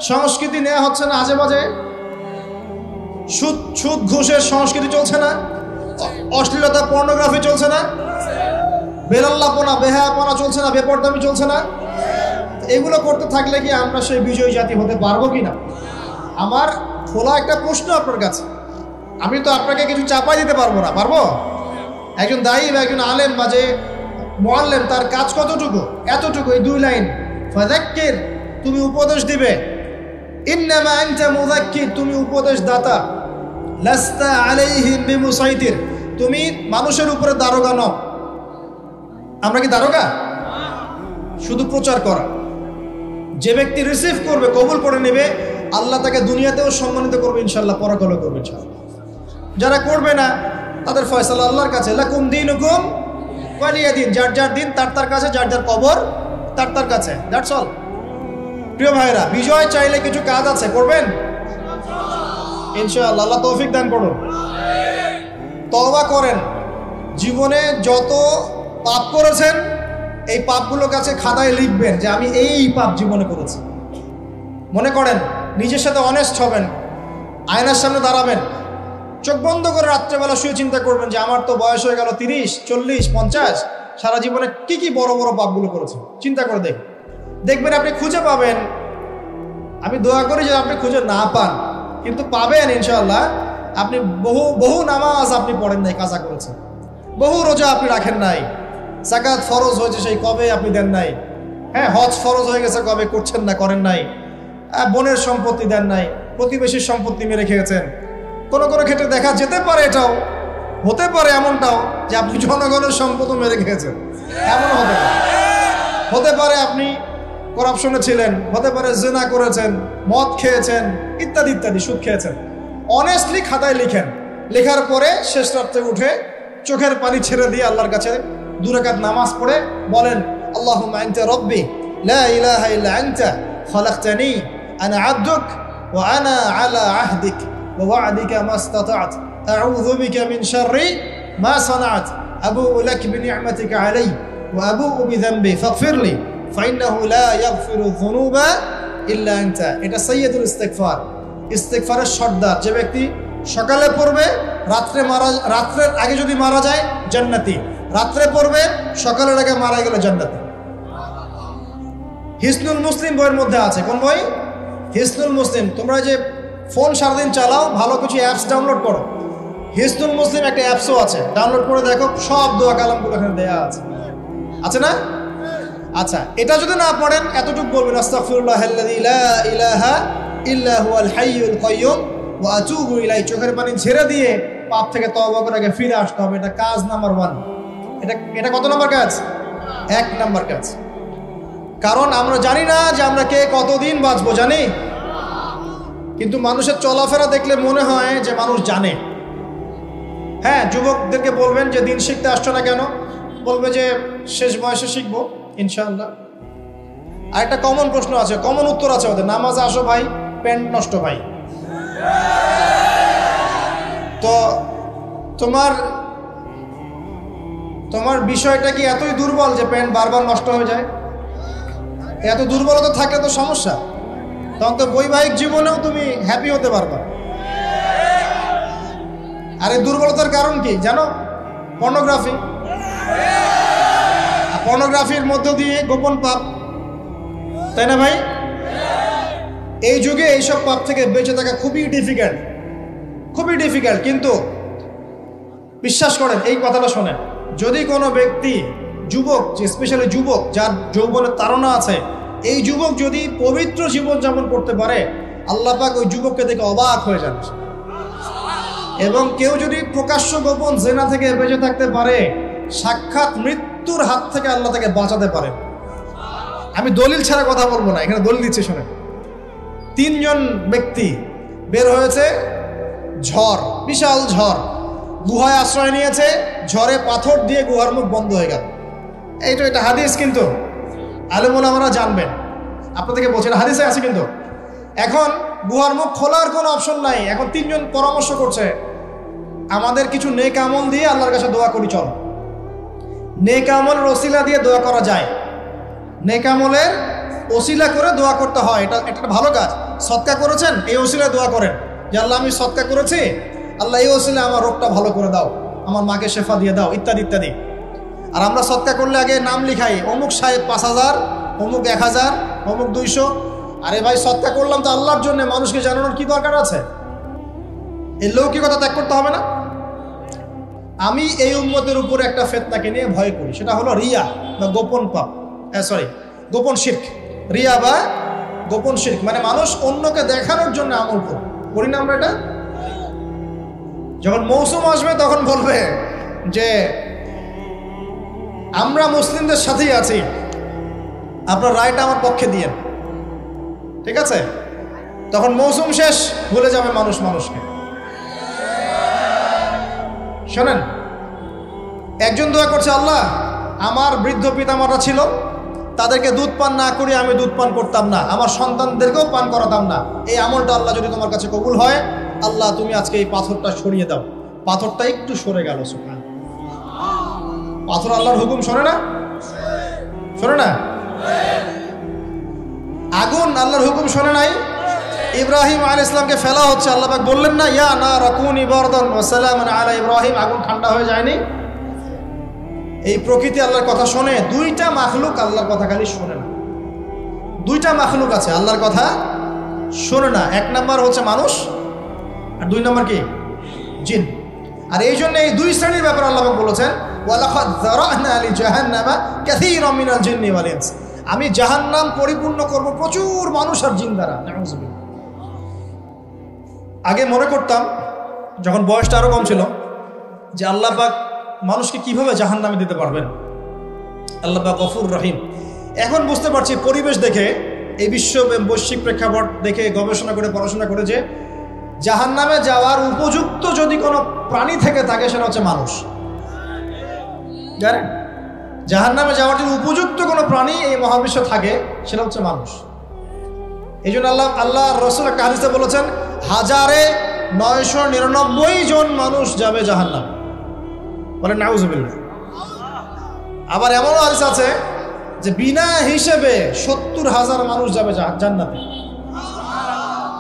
Speaker 1: সংস্কৃতি নেওয়া হচ্ছে না? আজে বাজে সুদ ঘুষের সংস্কৃতি চলছে না? অশ্লীলতা, পর্নোগ্রাফি চলছে না? বেলাল্লাপনা, বেহায়াপনা চলছে না, বেপরদামি চলছে না? এগুলো করতে থাকলে কি আমরা সেই বিজয়ী জাতি হতে পারবো কিনা? আমার খোলা একটা প্রশ্ন আপনার কাছে। আমি তো আপনাকে কিছু চাপাই দিতে পারবো না, পারবো? একজন দায়ী বা একজন আলেম বা যে মুআল্লিম, তার কাজ কতটুকু? এতটুকু, এই 2 লাইন, ফাযাক্কির, তুমি উপদেশ দিবে। ইন্নামা আনতা মুযাক্কির, তুমি উপদেশ দাতা। লাস্তা আলাইহিম বিমুসাইতির, তুমি মানুষের উপরে দারোগা নও। আমরা কি দারোগা? শুধু প্রচার করা। যে ব্যক্তি রিসিভ করবে, কবুল করে নেবে, আল্লাহ তাকে দুনিয়াতেও সম্মানিত করবে ইনশাআল্লাহ, পরকালেও করবে ইনশাআল্লাহ। যারা করবে না তাদের ফয়সালা আল্লাহর কাছে। লাকুম দীনুকুম ওয়ালিয়া দিন, যার যার দিন তার তার কাছে, যার যার কবর তার তার কাছে। That's all. প্রিয় ভাইরা, বিজয় চাইলে কিছু কাজ আছে, করবেন ইনশাআল্লাহ। আল্লাহ তৌফিক দান করুন। তওবা করেন। জীবনে যত পাপ করেছেন এই পাপগুলোর কাছে খাতায় লিখবেন যে আমি এই পাপ জীবনে করেছি। মনে করেন, নিজের সাথে অনেস্ট হবেন, আয়নার সামনে দাঁড়াবেন, চোখ বন্ধ করে রাত্রেবেলা শুয়ে চিন্তা করবেন যে আমার তো বয়স হয়ে গেল 30, 40, 50, সারা জীবনে কি কি বড় বড় পাপগুলো করেছে। চিন্তা করে দেখবেন আপনি খুঁজে পাবেন। আমি দোয়া করি যে আপনি খুঁজে না পান, কিন্তু পাবেন ইনশাআল্লাহ। আপনি বহু নামাজ আপনি পড়েন নাই, কাজা করেছেন। বহু রোজা আপনি রাখেন নাই। যাকাত ফরজ হয়েছে সেই কবে আপনি দেন নাই। হ্যাঁ, হজ ফরজ হয়ে গেছে কবে, করছেন না, করেন নাই। বোনের সম্পত্তি দেন নাই, প্রতিবেশীর সম্পত্তি মেরে খেয়েছেন। কোনো কোনো ক্ষেত্রে দেখা যেতে পারে, এটাও হতে পারে এমনটাও যে আপনি জনগণের সম্পদও মেরে খেয়েছেন, এমন হতে পারে আপনি করাপশনে ছিলেন, হতে পারে জিনা করেছেন, মদ খেয়েছেন, ইত্যাদি ইত্যাদি, সুদ খেয়েছেন। অনেস্টলি খাতায় লিখেন। লেখার পরে শেষ রাত্রে উঠে চোখের পানি ছেড়ে দিয়ে আল্লাহর কাছে 2 রাকাত নামাজ পড়ে বলেন, আল্লাহুম্মা আনতা রাব্বি লা ইলাহা ইল্লা আনতা খালাকতানি আনা আবদুক ওয়া আনা আলা আহদিক ওয়া ওয়া'দিকা মাস্তাতা'ত আউযু বিকা মিন শাররি মা সানা'ত আবু'ু লাক বিনি'মাতিকা আলাইয়া ওয়া আবু'ু বিযানবি ফাগফিরলি ফাইন্নাহু লা ইয়াগফিরু যুনুবা ইল্লা আনতা। এটা সাইয়্যিদুল ইস্তিগফার, ইস্তিগফারের সর্দার। যে ব্যক্তি সকালে পড়বে, রাত্রের আগে যদি মারা যায় জান্নাতি, রাত্রে পড়বে সকালের আগে মারা গেলে জান্নাতি। হিসনুল মুসলিম বইয়ের মধ্যে আছে। কোন বই? হিসনুল মুসলিম। তোমরা যে ফোন সারাদিন চালাও, ভালো কিছু অ্যাপস ডাউনলোড করো। হিসনুল মুসলিম একটা অ্যাপসও আছে, ডাউনলোড করে দেখো, সব দোয়া কালামগুলো এখানে দেয়া আছে না? আচ্ছা, এটা যদি না পড়েন এতটুকু বলবেন, আস্তাগফিরুল্লাহাল্লাযী লা ইলাহা ইল্লা হুয়াল হাইয়ুল কাইয়্যুম ওয়া আতুবু ইলাইহি। চোখের পানি ছেড়ে দিয়ে পাপ থেকে তওবা করে আগে ফিরে আসতে হবে। এটা কাজ নাম্বার 1। এটা কত নম্বর কাজ? 1 নম্বর কাজ। কারণ আমরা জানি না যে আমরা কে কতদিন বাঁচবো, জানি? কিন্তু মানুষের চলাফেরা দেখলে মনে হয় যে মানুষ জানে। হ্যাঁ, যুবকদেরকে বলবেন যে দিন শিখতে আসছো না কেন? বলবে যে শেষ বয়সে শিখবো ইনশাআল্লাহ। আর একটা কমন প্রশ্ন আছে, কমন উত্তর আছে ওদের, নামাজে আসো ভাই, প্যান্ট নষ্ট ভাই। তো তোমার বিষয়টা কি এতই দুর্বল যে প্যান্ট বারবার নষ্ট হয়ে যায়? এত দুর্বলতা থাকলে তো সমস্যা। তখন তো বৈবাহিক জীবনেও তুমি হ্যাপি হতে পারবা। আর এই দুর্বলতার কারণ কি জানো? পর্নোগ্রাফি। পর্নোগ্রাফির মধ্য দিয়ে গোপন পাপ, তাই না ভাই? এই যুগে এইসব পাপ থেকে বেঁচে থাকা খুবই ডিফিকাল্ট। কিন্তু বিশ্বাস করেন, এই কথাটা শোনেন, যদি কোনো ব্যক্তি, যুবক, স্পেশালি যুবক যার যৌবনের তাড়না আছে, এই যুবক যদি পবিত্র জীবন যাপন করতে পারে, আল্লাহ পাক ওই যুবককে দেখে অবাক হয়ে যান। এবং কেউ যদি প্রকাশ্য গোপন জেনা থেকে বেঁচে থাকতে পারে, সাক্ষাৎ মৃত্যুর হাত থেকে আল্লাহ তাকে বাঁচাতে পারে। আমি দলিল ছাড়া কথা বলবো না, এখানে দলিল দিচ্ছে শোনেন। 3 জন ব্যক্তি বের হয়েছে, ঝড়, বিশাল ঝড়, গুহায় আশ্রয় নিয়েছে, ঝড়ে পাথর দিয়ে গুহার মুখ বন্ধ হয়ে গেল। এটা হাদিস, কিন্তু আলেম ওলামারা জানবেন, আপনাদেরকে বলছেন হাদিসে আছে। কিন্তু এখন গুহার মুখ খোলার কোনো অপশন নাই। এখন 3 জন পরামর্শ করছে, আমাদের কিছু নেক আমল দিয়ে আল্লাহর কাছে দোয়া করি, চলো। নেক আমলের ওসিলা দিয়ে দোয়া করা যায়, নেক আমলের ওসিলা করে দোয়া করতে হয়। এটা একটা ভালো কাজ। সদকা করেছেন, এই ওসিলা দোয়া করেন যে আল্লাহ আমি সদকা করেছি, আল্লাহ এই ওসিলা আমার রোগটা ভালো করে দাও, আমার মাকে শেফা দিয়ে দাও, ইত্যাদি ইত্যাদি। আর আমরা সৎকা করলে আগে নাম লিখাই, অমুক সাহেব 5000, অমুক 1000, অমুক 200। আরে ভাই, সৎকা করলাম তো আল্লাহর জন্য, মানুষকে জানানোর কি দরকার আছে? এই লৌকিকতা ত্যাগ করতে হবে না? আমি এই উম্মতের উপরে একটা ফিতনাকে নিয়ে ভয় করি, সেটা হলো রিয়া বা গোপন পাপ, গোপন শিরক। রিয়া বা গোপন শিরক মানে মানুষ অন্যকে দেখানোর জন্য আমল করি না আমরা এটা? যখন মৌসুম আসবে তখন বলবে যে আমরা মুসলিমদের সাথেই আছি, আপনার রায়টা আমার পক্ষে দিয়েন, ঠিক আছে? তখন মৌসুম শেষ, ভুলে যাবে মানুষ মানুষকে। শোনেন, একজন দোয়া করছে, আল্লাহ আমার বৃদ্ধ পিতামাতা ছিল, তাদেরকে দুধ পান না করি আমি দুধ পান করতাম না, আমার সন্তানদেরকেও পান করাতাম না। এই আমলটা আল্লাহ যদি তোমার কাছে কবুল হয়, আল্লাহ তুমি আজকে এই পাথরটা সরিয়ে দাও। পাথরটা একটু সরে গেল। সুবহান। পাথর আল্লাহর হুকুম শোনে না? শোনে না? আগুন আল্লাহর হুকুম শোনে নাই? ইব্রাহিম আলাইহিস সালামকে ফেলা হচ্ছে, আল্লাহ পাক বললেন না, ইয়া নার কুনি বারদান ওয়া সালামান আলা ইব্রাহিম? আগুন ঠান্ডা হয়ে যায়নি? এই প্রকৃতি আল্লাহর কথা শোনে। দুইটা মাখলুক আল্লাহর কথা খালি শোনে না। দুইটা মাখলুক আছে আল্লাহর কথা শোনে না। এক নাম্বার হচ্ছে মানুষ, আর দুই নাম্বার কি? জিন। আর এই জন্য এই দুই শ্রেণীর ব্যাপারে আল্লাহ পাক বলেছেন, ওয়ালাকাদ যারানা লিজাহান্নামা কাসীরাম মিনাল জিন্নি ওয়াল ইনস। আমি জাহান্নাম পরিপূর্ণ করব প্রচুর মানুষ আর জিন দ্বারা। নাউযুবিল্লাহ। আগে মনে করতাম, যখন বয়সটা আরো কম ছিল, যে আল্লাহ পাক মানুষকে কিভাবে জাহান্নামে দিতে পারবেন। আল্লাহ পাক গফুর রহিম। এখন বুঝতে পারছি, পরিবেশ দেখে, এই বিশ্ব বৈশ্বিক প্রেক্ষাপট দেখে, গবেষণা করে, পড়াশোনা করে, যে জাহান্নামে যাওয়ার উপযুক্ত যদি কোনো প্রাণী থেকে থাকে, সেটা হচ্ছে মানুষ। জানেন, জাহান্নামে যাওয়ার যদি উপযুক্ত কোনো প্রাণী এই মহাবিশ্বে থাকে, সেটা হচ্ছে মানুষ। এই জন্য আল্লাহ রসুল একটা হাদিসে বলেছেন, 1999 জন মানুষ যাবে জাহান্নামে। বলেন নাউযুবিল্লাহ। আবার এমনও হাদিস আছে যে বিনা হিসেবে 70,000 মানুষ যাবে জান্নাতে।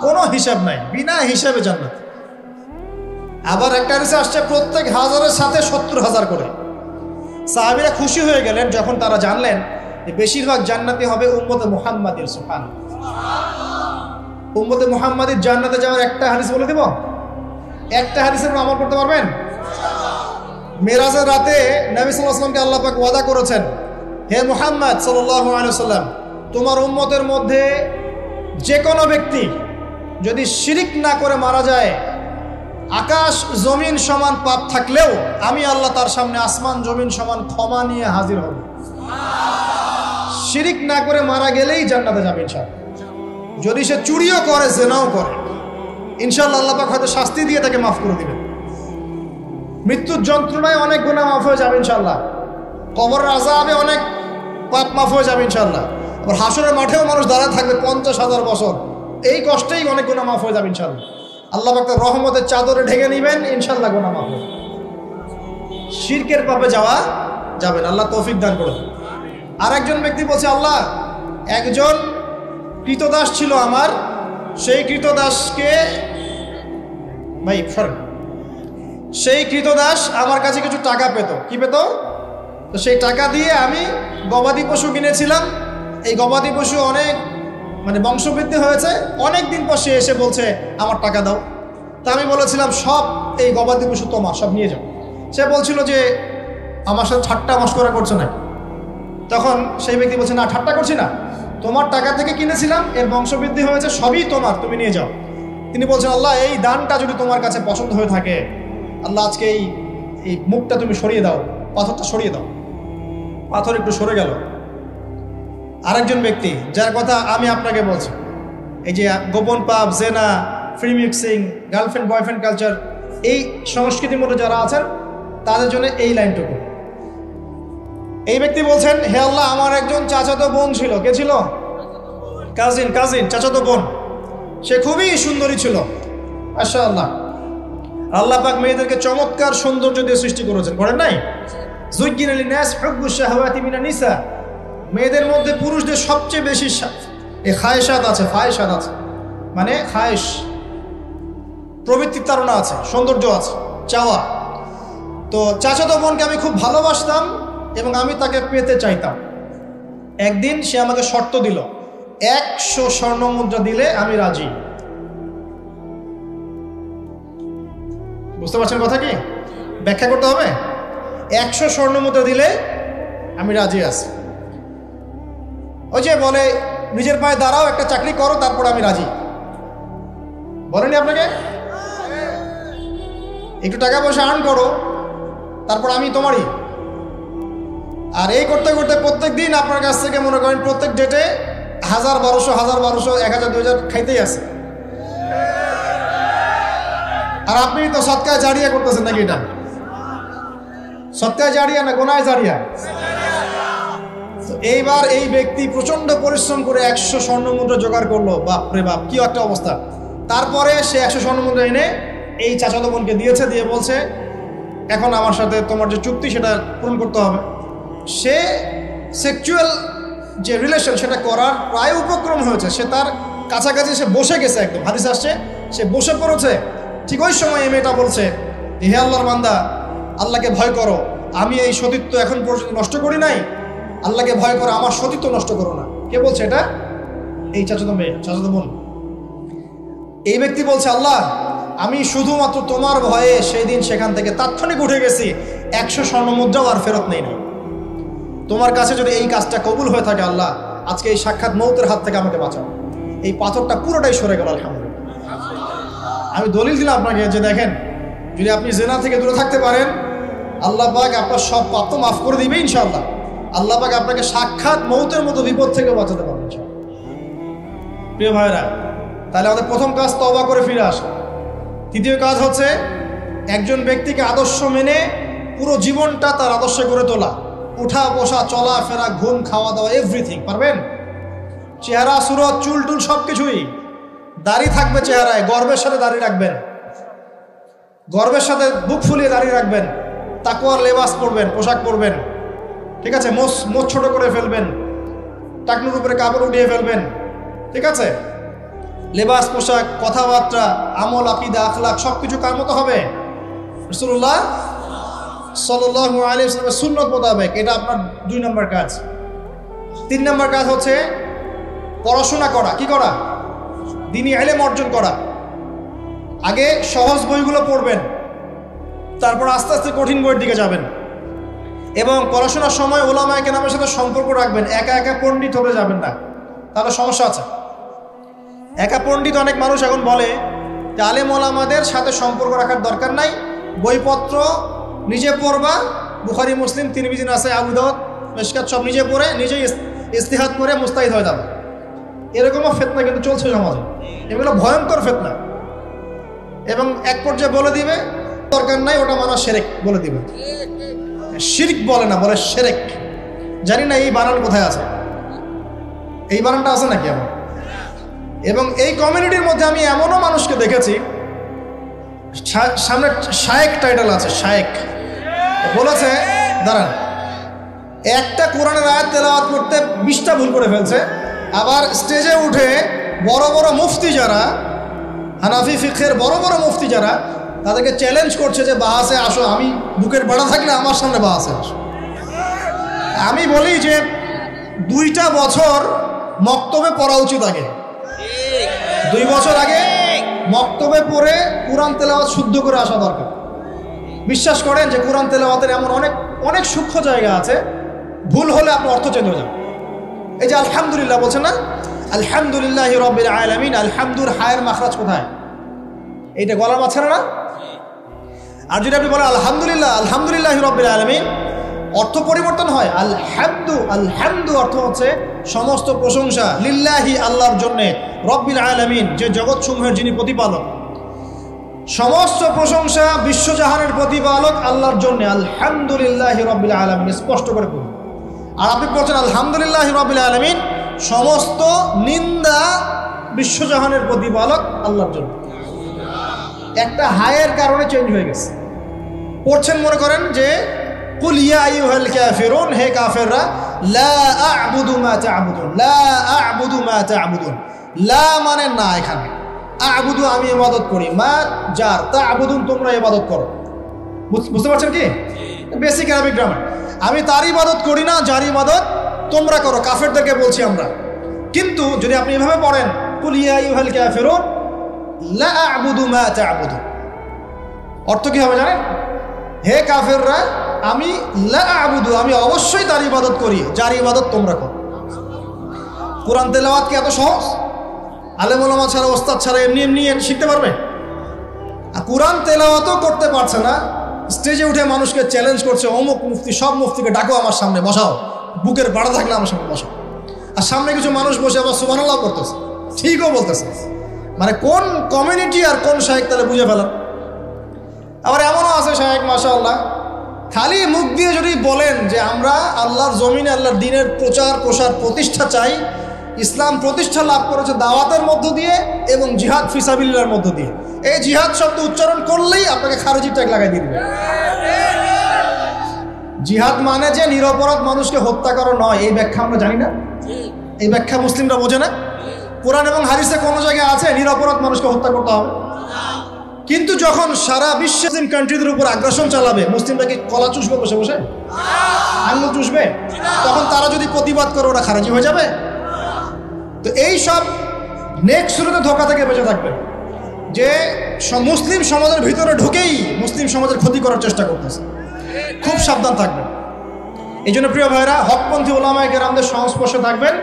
Speaker 1: কোনো হিসাব নাই, বিনা হিসাবে জান্নাতে। আবার একটা হাদিসে আসছে প্রত্যেক হাজারের সাথে 70,000 করে। সাহাবীরা খুশি হয়ে গেলেন যখন তারা জানলেন যে বেশিরভাগ জান্নাতি হবে উম্মতে মুহাম্মাদের। সুবহানাল্লাহ। উম্মতে মুহাম্মাদের জান্নাতে যাওয়ার একটা হাদিস বলে দেব। একটা হাদিসের উপর আমল করতে পারবেন? মেরাজের রাতে নবী সাল্লাল্লাহু আলাইহি ওয়াসাল্লামকে আল্লাহ পাক ওয়াদা করেছেন, হে মুহাম্মদ সাল্লাল্লাহু আলাইহি ওয়াসাল্লাম, তোমার উম্মতের মধ্যে যে কোনো ব্যক্তি যদি শিরিক না করে মারা যায়, আকাশ জমিন সমান পাপ থাকলেও আমি আল্লাহ তার সামনে আসমান জমিন সমান ক্ষমা নিয়ে হাজির হব। শিরিক না করে মারা গেলেই জান্নাতে যাবে ইনশাআল্লাহ। যদি সে চুরিও করে, জিনাও করে, ইনশাআল্লাহ আল্লাহ পাক হয়তো শাস্তি দিয়ে তাকে মাফ করে দিবেন। মৃত্যুর যন্ত্রণায় অনেক গুনাহ মাফ হয়ে যাবে ইনশাআল্লাহ। কবরের আযাবে অনেক পাপ মাফ হয়ে যাবে ইনশাআল্লাহ। আবার হাসরের মাঠেও মানুষ দাঁড়ায় থাকবে 50,000 বছর, এই কষ্টেই অনেক গুনাহ মাফ হয়ে যাবে ইনশাআল্লাহ। আল্লাহ পাক তার রহমতের চাদরে ঢেকে নেবেন, ইনশাআল্লাহ গুনাহ মাফ হবে। শিরকের পাপে যাওয়া যাবে না, আল্লাহ তৌফিক দান করুন। আর একজন ব্যক্তি বলছে, আল্লাহ একজন কৃতদাস ছিল আমার, সেই কৃতদাসকে সেই কৃতদাস আমার কাছে কিছু টাকা পেত। কি পেত? তো সেই টাকা দিয়ে আমি গবাদি পশু কিনেছিলাম। এই গবাদি পশু অনেক বংশবৃদ্ধি হয়েছে। অনেক দিন পর সে এসে বলছে আমার টাকা দাও। তা আমি বলেছিলাম সব এই গবাদি পশু তোমার, সব নিয়ে যাও। সে বলছিল যে আমার সাথে ঠাট্টা মশকরা করছে না। তখন সেই ব্যক্তি বলছে, না ঠাট্টা করছি না, তোমার টাকা থেকে কিনেছিলাম, এর বংশবৃদ্ধি হয়েছে, সবই তোমার, তুমি নিয়ে যাও। তিনি বলছেন, আল্লাহ এই দানটা যদি তোমার কাছে পছন্দ হয়ে থাকে, আল্লাহ আজকে এই মুখটা তুমি সরিয়ে দাও, পাথরটা সরিয়ে দাও। পাথর একটু সরে গেল। আরেকজন ব্যক্তি যার কথা আমি আপনাকে বলছি, এই যে গোপন পাপ, জেনা, free mixing, girlfriend boyfriend culture, এই সংস্কৃতির মধ্যে যারা আছেন তাদের জন্য এই লাইনটুকু। এই ব্যক্তি বলছেন, হে আল্লাহ আমার একজন চাচাতো বোন ছিল। কে ছিল? কাজিন, চাচাতো বোন। সে খুবই সুন্দরী ছিল, মাশাআল্লাহ। আল্লাহ পাক মেয়েদেরকে চমৎকার সৌন্দর্য দিয়ে সৃষ্টি করেছেন, করেন নাই? যুজ্জিনা লিন-নাস হুব্বুশ শাহাওয়াতি মিনান নিসা। মেয়েদের মধ্যে পুরুষদের সবচেয়ে বেশি খায়েশাত আছে, ফায়েশাত আছে, মানে খায়েশ, প্রবৃত্তির তাড়না আছে, সৌন্দর্য আছে, চাওয়া। তো চাচাতো বোনকে আমি খুব ভালোবাসতাম, এবং আমি তাকে পেতে চাইতাম। একদিন সে আমাকে শর্ত দিল, 100 স্বর্ণ মুদ্রা দিলে আমি রাজি। বুঝতে পারছেন কথা কি? ব্যাখ্যা করতে হবে। 100 স্বর্ণ মুদ্রা দিলে আমি রাজি আছি। ওই যে বলে নিজের পায়ে দাঁড়াও, একটা চাকরি করো, তারপর আমি রাজি। বলেনি আপনাকে? একটু টাকা পয়সা আর্ন করো, তারপর আমি তোমারই। আর এই করতে করতে প্রত্যেক দিন আপনার কাছ থেকে মনে করেন প্রত্যেক ডেটে 1000, 1200, 1000, 1200, 1000, 2000 খাইতেই আছে। আর আপনি তো সৎকায় জারিয়া করতেছেন নাকি? এটা সৎকায় জারিয়া না গোনায় জারিয়া? এইবার এই ব্যক্তি প্রচন্ড পরিশ্রম করে 100 স্বর্ণ মুদ্রা জোগাড় করলো। বাপরে বাপ, কি একটা অবস্থা। তারপরে সে 100 স্বর্ণ মুদ্রা এনে এই চাচাতো বোনকে দিয়েছে, দিয়ে বলছে এখন আমার সাথে তোমার যে চুক্তি সেটা পূরণ করতে হবে। সে সেক্সুয়াল যে রিলেশন সেটা করার প্রায় উপক্রম হয়েছে। সে তার কাছাকাছি সে বসে গেছে, একদম হাদিস আসছে সে বসে পড়েছে। ঠিক ওই সময় এই মেয়েটা বলছে, হে আল্লাহর বান্দা, আল্লাহকে ভয় করো, আমি এই সতীত্ব এখন পর্যন্ত নষ্ট করি নাই, আল্লাহকে ভয় করো, আমার সতীত্ব নষ্ট করো না। কে বলছে এটা? এই চাচাতো মেয়ে, চাচাতো বোন। এই ব্যক্তি বলছে, আল্লাহ আমি শুধুমাত্র তোমার ভয়ে সেই দিন সেখান থেকে তাৎক্ষণিক উঠে গেছি, 100 স্বর্ণ মুদ্রাও আর ফেরত নেই না। তোমার কাছে যদি এই কাজটা কবুল হয়ে থাকে আল্লাহ, আজকে এই সাক্ষাৎ মৌতের হাত থেকে আমাকে বাঁচাও। এই পাথরটা পুরোটাই সরে গেল আলহামদুলিল্লাহ। আমি দলিল দিলাম আপনাকে যে দেখেন, যদি আপনি জেনা থেকে দূরে থাকতে পারেন, আল্লাহ পাক আপনার সব পাপ তো মাফ করে দিবে ইনশাআল্লাহ। আল্লাহ পাক আপনাকে সাক্ষাৎ মৌতের মতো বিপদ থেকে বাঁচাতে পারবেন। প্রিয় ভাইরা, তাহলে আমাদের প্রথম কাজ তওবা করে ফিরে আসা। তৃতীয় কাজ হচ্ছে একজন ব্যক্তিকে আদর্শ মেনে পুরো জীবনটা তার আদর্শে গড়ে তোলা। উঠা বসা, চলা ফেরা, ঘুম, খাওয়া দাওয়া, এভরিথিং পারবেন। চেহারা, সুরত, চুল টুল সব কিছুই। দাড়ি থাকবে চেহারায়, গর্বের সাথে দাড়ি রাখবেন, গর্বের সাথে বুক ফুলিয়ে দাড়ি রাখবেন। তাকওয়ার লেবাস পরবেন, পোশাক পরবেন, ঠিক আছে। মোচ ছোট করে ফেলবেন, টাকনুর উপরে কাপড় উঠিয়ে ফেলবেন, ঠিক আছে। লেবাস, পোশাক, কথাবার্তা, আমল, আকীদা, আখলাক সবকিছু কার মতো হবে? রাসূলুল্লাহ সাল্লাল্লাহু আলাইহি ওয়াসাল্লামের সুন্নাত মোতাবেক। এটা আপনার 2 নম্বর কাজ। 3 নম্বর কাজ হচ্ছে পড়াশোনা করা। কি করা? দ্বীনি ইলম অর্জন করা। আগে সহজ বইগুলো পড়বেন, তারপর আস্তে আস্তে কঠিন বইয়ের দিকে যাবেন। এবং পড়াশোনার সময় উলামায়ে কেরামের সাথে সম্পর্ক রাখবেন। একা একা পণ্ডিত হতে যাবেন না, তাহলে সমস্যা আছে। একা পণ্ডিত অনেক মানুষ এখন বলে যে আলেম ওলামাদের সাথে সম্পর্ক রাখার দরকার নাই, বইপত্র নিজে পড়বা, বুখারী, মুসলিম, তিরমিজি, নাসাই, আবু দাউদ, মিশকাত সব নিজে পড়ে নিজেই ইস্তিহাদ করে মুস্তাহিদ হয়ে যাবে। এরকমও ফিতনা কিন্তু চলছে সমাজে। এগুলো ভয়ঙ্কর ফিতনা। এবং এক পর্যায়ে বলে দিবে দরকার নাই, ওটা মানা শিরক বলে দিবে। শিরক বলে না, বলে শিরক। জানি না এই বানান কোথায় আছে, এই বানানটা আছে নাকি আমার। এবং এই কমিউনিটির মধ্যে আমি এমনও মানুষকে দেখেছি, সামনে শায়েক টাইটেল আছে, শায়েক বলেছে, দাঁড়ান, একটা কোরআনের আয়াত তেলাওয়াত করতে 20টা ভুল করে ফেলছে। আবার স্টেজে উঠে বড় বড় মুফতি যারা, হানাফি ফিকহের বড় বড় মুফতি যারা, তাদেরকে চ্যালেঞ্জ করছে যে বাহাসে আসো, আমি বুকের বাড়া থাকলে আমার সামনে বাহাসে আসো। আমি বলি যে 2টা বছর মক্তবে পড়া উচিত। আগে 2 বছর আগে মক্তবে পড়ে কোরআন তেলাওয়াত শুদ্ধ করে আসা দরকার। বিশ্বাস করেন যে কোরআন তেলাওয়াতের এমন অনেক অনেক সূক্ষ্ম জায়গা আছে, ভুল হলে আপনার অর্থ চেঞ্জ হয়ে যাবে। এই যে আলহামদুলিল্লাহ বলছে না, আলহামদুলিল্লাহি রাব্বিল আলামিন, আলহামদুর হায়ের মাখরাজ কোথায়? এইটা গলার মাঝখানে না? আর যদি আপনি বলেন আলহামদুলিল্লাহ, আলহামদুলিল্লাহি রাব্বিল আলামিন, অর্থ পরিবর্তন হয়। আলহামদু, আলহামদু অর্থ হচ্ছে সমস্ত প্রশংসা লিল্লাহি, আল্লাহর জন্যে, রব্বিল আলামিন যে জগৎ সমূহের যিনি প্রতিপালক, সমস্ত প্রশংসা বিশ্বজাহানের প্রতিপালক আল্লাহর জন্য। আলহামদুলিল্লাহি রাব্বিল আলামিন স্পষ্ট করে বলুন। আর আপনি বলছেন আলহামদুলিল্লাহি রাব্বিল আলামিন, সমস্ত নিন্দা বিশ্বজাহানের প্রতিপালক আল্লাহর জন্য। একটা হায়ের কারণে চেঞ্জ হয়ে গেছে। পড়ছেন মনে করেন যে কুল ইয়া আইয়ুহাল কাফিরুন, হে কাফেররা, লা আ'বুদু মা তা'বুদুন, লা আ'বুদু মা তা'বুদুন। লা মানে না, এখানে আ'বুদু আমি ইবাদত করি, মা জার, তা'বুদুন তোমরা ইবাদত করো। বুঝতে পারছেন কি? Basic Arabic grammar. আমি তার ইবাদত করি না যার ইবাদত তোমরা করো, কাফেরদেরকে বলছি আমরা। কিন্তু যদি আপনি এভাবে পড়েন, কুল ইয়া আইয়ুহাল কাফিরুন লা আ'বুদু মা তা'বুদুন, অর্থ কি হবে জানেন? হে কাফেররা, আমি লা আ'বুদু, আমি অবশ্যই তার ইবাদত করি যার ইবাদত তোমরা করো। কোরআন তেলাওয়াত কি এত সহজ? আলেম ওলামা ছাড়া, ওস্তাদ ছাড়া এমনি এমনি শিখতে পারবে? কোরআন তেলাওয়াতও করতে পারছে না, স্টেজে উঠে মানুষকে চ্যালেঞ্জ করছে, অমুক মুফতি, সব মুফতিকে ডাকো আমার সামনে বসাও, বুকের বাড়া থাকলে আমার সামনে বসাও। আর সামনে কিছু মানুষ বসে আবার সুবহানাল্লাহ করতেছে, ঠিকও বলতেছে। মানে কোন কমিউনিটি আর কোন শায়েখ তাহলে বুঝে ফেলার। আবার এমনও আছে শায়েখ মাশাআল্লাহ, খালি মুখ দিয়ে যদি বলেন যে আমরা আল্লাহর জমিনে আল্লাহর দ্বীনের প্রচার প্রসার প্রতিষ্ঠা চাই, ইসলাম প্রতিষ্ঠা লাভ করেছে দাওয়াতের মধ্য দিয়ে এবং জিহাদ ফিসাবিল্লাহর মধ্য দিয়ে, এই জিহাদ শব্দ উচ্চারণ করলেই আপনাকে খারেজি ট্যাগ লাগাই দিয়ে দিবে। জিহাদ মানে যে নিরপরাধ মানুষকে হত্যা করা নয়, এই ব্যাখ্যা আমরা জানি না, এই ব্যাখ্যা মুসলিমরা বোঝে না। কোরআন এবং হাদিসে কোনো জায়গায় আছে নিরপরাধ মানুষকে হত্যা করতে হবে? কিন্তু যখন সারা বিশ্বের কান্ট্রিদের উপর আগ্রাসন চালাবে, মুসলিমরা কি কলা চুষবে বসে বসে, আঙুল চুষবে? তখন তারা যদি প্রতিবাদ করে ওরা খারাজি হয়ে যাবে? তো এই সব নেক্সট শুরুতে ধোঁকা থেকে বেঁচে থাকবে, যে মুসলিম সমাজের ভিতরে ঢুকেই মুসলিম সমাজের ক্ষতি করার চেষ্টা করতেছে। খুব সাবধান থাকবেন। এই জন্য প্রিয় ভাইরা, হকপন্থী ওলামায়ে কেরামদের সংস্পর্শে থাকবেন,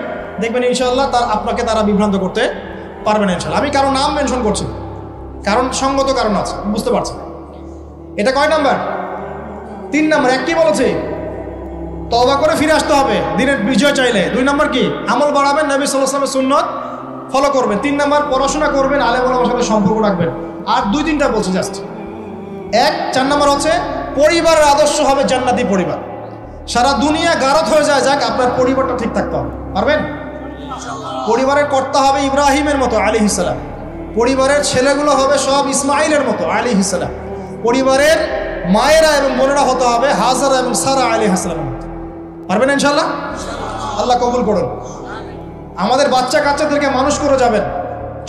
Speaker 1: দেখবেন ইনশাআল্লাহ আপনাকে তারা বিভ্রান্ত করতে পারবেন ইনশাআল্লাহ। আমি কারো নাম মেনশন করছি, কারণ সঙ্গত কারণ আছে, বুঝতে পারছেন। এটা কয় নাম্বার? 3 নাম্বার। এক কি বলেছে? তওবা করে ফিরে আসতে হবে দিনের বিজয় চাইলে। 2 নাম্বার কি? আমল বাড়াবেন, নবী সাল্লাল্লাহু আলাইহি ওয়াসাল্লামের সুন্নাত ফলো করবেন। 3 নাম্বার পড়াশোনা করবেন, আলেম ওলামার সাথে সম্পর্ক রাখবেন। আর 2-3টা বলছি জাস্ট। 4 নাম্বার হচ্ছে পরিবারের আদর্শ হবে জান্নাতি পরিবার। সারা দুনিয়া গারদ হয়ে যায়, যাক আপনার পরিবারটা ঠিক থাকতে হবে। পারবেন? পরিবারের কর্তা হবে ইব্রাহিমের মতো আলাইহিস সালাম, পরিবারের ছেলেগুলো হবে সব ইসমাইলের মতো আলাইহিস সালাম, পরিবারের মায়েরা এবং বোনেরা হতে হবে হাজারা এবং সারা আলাইহিস সালামের মতো। পারবেন ইনশাআল্লাহ? আল্লাহ কবুল করুন। আমাদের বাচ্চা কাচ্চাদেরকে মানুষ করে যাবেন,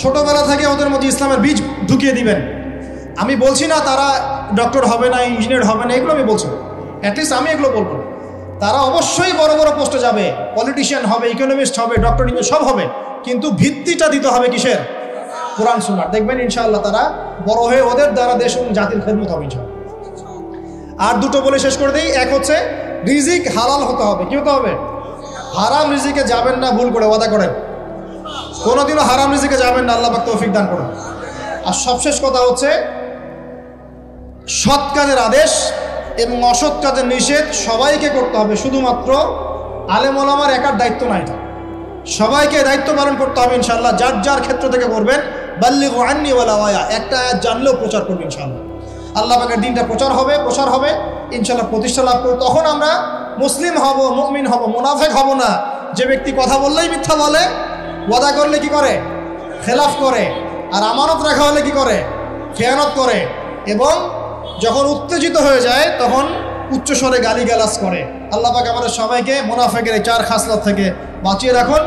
Speaker 1: ছোটবেলা থেকে ওদের মধ্যে ইসলামের বীজ ঢুকিয়ে দিবেন। আমি বলছি না তারা ডক্টর হবে না, ইঞ্জিনিয়ার হবে না, এগুলো আমি বলছি না। অ্যাটলিস্ট আমি এগুলো বলবো, তারা অবশ্যই বড় বড় পোস্টে যাবে, পলিটিশিয়ান হবে, ইকোনমিস্ট হবে, ডক্টর ইঞ্জিনিয়ার সব হবে, কিন্তু ভিত্তিটা দিতে হবে কিসের? কোরআন সুন্নাহ। দেখবেন ইনশাআল্লাহ তারা বড় হয়ে ওদের দ্বারা দেশ এবং জাতির খেদমত হবে ইনশাআল্লাহ। আর 2টো বলে শেষ করে দিই। এক হচ্ছে রিজিক হালাল হতে হবে। কি হতে হবে? হারাম রিজিকে যাবেন না, ভুল করে ওয়াদা করেন। কোনোদিনও হারাম রিজিকে যাবেন না, আল্লাহ পাক তৌফিক দান করুন। আর সবশেষ কথা হচ্ছে সৎ কাজের আদেশ এবং অসৎ কাজের নিষেধ সবাইকে করতে হবে, শুধুমাত্র আলেম ওলামার একার দায়িত্ব না, এটা সবাইকে দায়িত্ব পালন করতে হবে ইনশাআল্লাহ। যার যার ক্ষেত্র থেকে করবেন, বাল্লিগু আন্নি ওয়ালাউ আয়া, একটা আয়াত জানলেও প্রচার করবেন ইনশাআল্লাহ। আল্লাহ পাকের দ্বীনটা প্রচার হবে ইনশাআল্লাহ, প্রতিষ্ঠা লাভ করবে। তখন আমরা মুসলিম হব, মুমিন হব, মুনাফিক হব না। যে ব্যক্তি কথা বললেই মিথ্যা বলে, ওয়াদা করলে কি করে? খেলাফ করে, আর আমানত রাখা হলে কি করে? খেয়ানত করে, এবং যখন উত্তেজিত হয়ে যায় তখন উচ্চস্বরে গালিগালাজ করে। আল্লাহ পাক আমাদের সবাইকে মুনাফিকের এই 4 খাসলত থেকে বাঁচিয়ে রাখুন।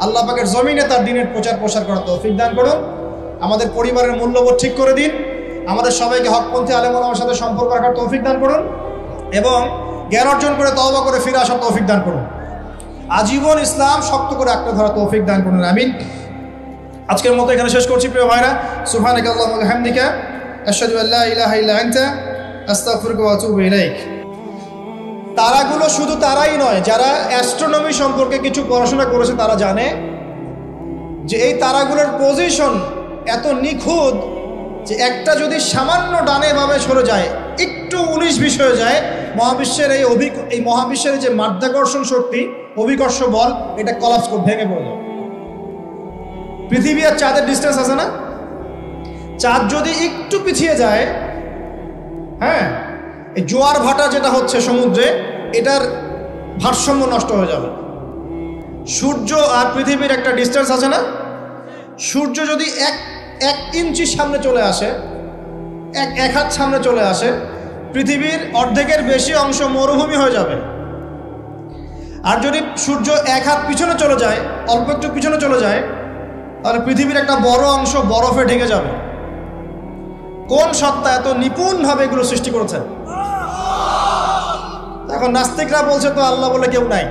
Speaker 1: আল্লাহ পাকের জমিনে তার দ্বীনের প্রচার প্রসার করার তৌফিক দান করুন। আমাদের পরিবারের মূল্যবোধ ঠিক করে দিন। আমাদের সবাইকে হকপন্থী আলেম ওলামার সাথে সম্পর্ক রাখার তৌফিক দান করুন, এবং জ্ঞান অর্জন করে তওবা করে ফিরে আসার তৌফিক দান করুন। আজীবন ইসলাম শক্ত করে আঁকড়ে ধরার তৌফিক দান করুন, আমিন। আজকের মতো এখানে শেষ করছি প্রিয় ভাইরা। সুবহানাকা আল্লাহুম্মা ওয়া বিহামদিকা আশহাদু আল্লা ইলাহা ইল্লা আনতা আস্তাগফিরুকা ওয়া আতুবু ইলাইক। তারাগুলো শুধু তারাই নয়, যারা অ্যাস্ট্রোনমি সম্পর্কে কিছু পড়াশোনা করেছে তারা জানে যে এই তারাগুলোর পজিশন এত নিখুঁত যে একটা যদি সামান্য ডানে বামে সরে যায়, একটু 19-20 হয়ে যায়, মহাবিশ্বের এই মহাবিশ্বের যে মাধ্যাকর্ষণ শক্তি, অভিকর্ষ বল, এটা কলাপস করে ভেঙে পড়ে যায়। পৃথিবী আর চাঁদের ডিস্টেন্স আছে না? চাঁদ যদি একটু পিছিয়ে যায়, হ্যাঁ, এই জোয়ার ভাটা যেটা হচ্ছে সমুদ্রে, এটার ভারসাম্য নষ্ট হয়ে যাবে। সূর্য আর পৃথিবীর একটা ডিস্টেন্স আছে না? সূর্য যদি এক ইঞ্চি সামনে চলে আসে, এক হাত সামনে চলে আসে, পৃথিবীর অর্ধেকের বেশি অংশ মরুভূমি হয়ে যাবে। আর যদি সূর্য 1 হাত পিছনে চলে যায়, অল্প একটু পিছনে চলে যায়, তাহলে পৃথিবীর একটা বড় অংশ বরফে ঢেকে যাবে। কোন সত্তা এত নিপুণভাবে এগুলো সৃষ্টি করেছে? এখন নাস্তিকরা বলছে তো আল্লাহ বলে কেউ নাই।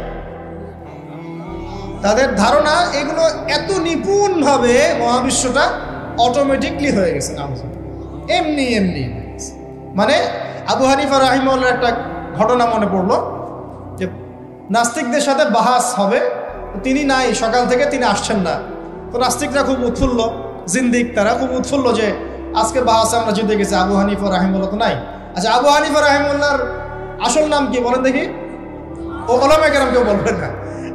Speaker 1: তাদের ধারণা এগুলো এত নিপুণভাবে মহাবিশ্বটা অটোমেটিকলি হয়ে গেছে, এমনি এমনি। মানে আবু হানিফা রাহিমাহুল্লাহর একটা ঘটনা মনে পড়লো যে নাস্তিকদের সাথে বাহাস হবে, তিনি নাই, সকাল থেকে তিনি আসছেন না। তো নাস্তিকরা খুব উৎফুল্ল, জিন্দিক তারা খুব উৎফুল্ল যে আজকে বাহাসে আমরা জিতে গেছি, আবু হানিফা রাহিমাহুল্লাহ তো নাই। আচ্ছা, আবু হানিফা রাহিমাহুল্লাহর আসল নাম কি বলেন দেখি? ও ওলামায়ে কেরাম কেউ বলবেন না,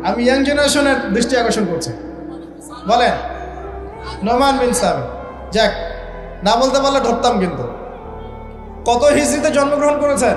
Speaker 1: আমি ইয়াং জেনারেশনের দৃষ্টি আকর্ষণ করছি। বলেন। নোমান বিন সাবিত। যাক, না বলতে পারলে ধরতাম। কিন্তু কত হিজরিতে জন্মগ্রহণ করেছেন?